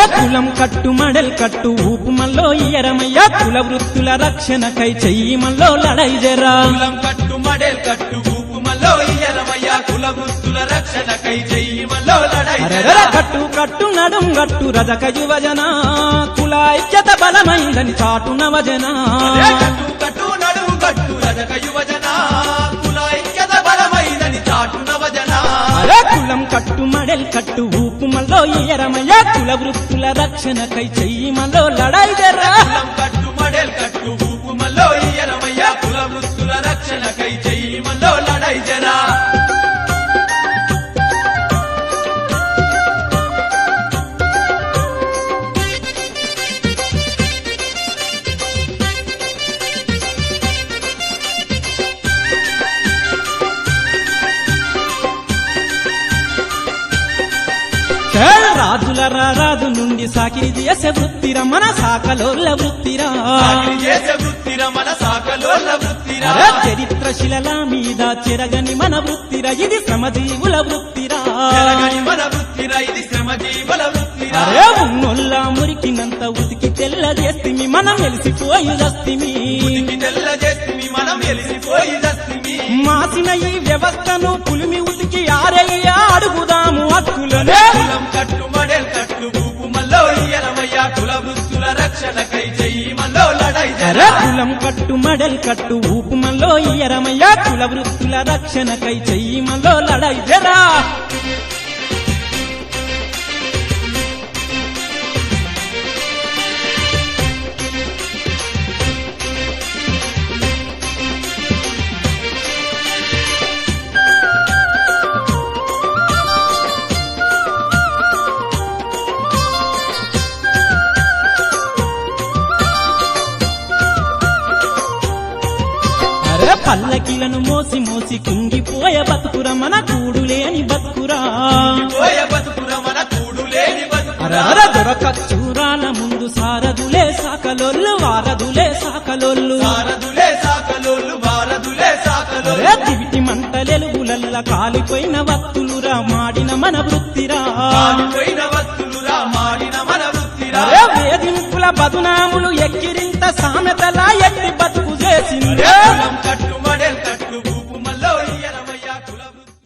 అరే కులం కట్టు మడల్ కట్టు ఊపు మల్లో ఇయరమయ్య కుల వృత్తుల రక్షణకై చెయ్యి మల్లో లడై జరా కులం కట్టు మడేల్ కట్టు ఊపు మల్లో ఇయ్యరమయ్య కుల వృత్తుల రక్షణకై చెయ్యి మల్లో లడై అరెర కట్టు కట్టు నడుం గట్టు రజక యువజన కుల ఐక్యత బలమైందని చాటు నవజన కట్టు కట్టు నడుము కట్టు రజక యువజన కుల ఐక్యత బలమైనది చాటు నవజన అరే కులం కట్టు మడల్ కట్టు ఊపు మల్లో ఇయరమయ్య కుల వృత్తుల రక్షణకై చెయ్యి మల్లో లడై జరా కులం కట్టు మడేల్ కట్టు ఊపు మల్లో ఇయ్యరమయ్య కుల వృత్తుల రక్షణకై చెయ్యి మల్లో లడై జరా రాజుల రారాజు నుండి సాకిరి చేసే వృత్తిరా మన సాకలోళ్ళ వృత్తిరా సాకిరి చేసే వృత్తిరా మన సాకలోళ్ళ వృత్తిరా అరే చరిత్ర శిలల మీద చెరగని మన వృత్తిరా ఇది శ్రమజీవుల వృత్తిరా జరగని మన వృత్తిరా ఇది శ్రమజీవుల వృత్తిరా అరే ఉన్నొల్ల మురికినంత ఉతికి తెల్ల చేస్తిమి మనం వెలిసిపోయి దస్తిమి ఉతికి తెల్ల చేస్తిమి మనం వెలిసిపోయి దస్తిమి మాసిన ఈ వ్యవస్థను పులిమి ఉతికి ఆరయ్యా అడుగుదాము హక్కులనే కులం కట్టు మడేల్ కట్టు ఊపు మల్లో ఇయ్యరమయ్య కుల వృత్తుల రక్షణకై చెయ్యి మల్లో లడై అరే కులం కట్టు మడల్ కట్టు ఊపు మల్లో ఇయరమయ్య కుల వృత్తుల రక్షణకై చెయ్యి మల్లో లడై జరా అరే పల్లకిలను మోసి మోసి కుంగిపోయే బతుకురా మన కూడు లేని బతుకురా పోయ బతుకుర మన కూడు లేని బతుకురా అర దొరకచ్చూరాల ముందు సారదులే సాకలోళ్ళు వారదులే సాకలోళ్ళు సారదులే సాకలోళ్ళు వారదులే సాకలోళ్ళు అరే దివిటి మంటలెలుగులల్ల కాలిపోయిన వత్తులురా మాడిన మన వృత్తిరా కాలిపోయిన వత్తులురా మాడిన మన వృత్తిరా అరే వేధింపుల బదునాములు ఎక్కిరింత సామెతలా ఎట్టి బతుకు చేసిందే కులం కట్టు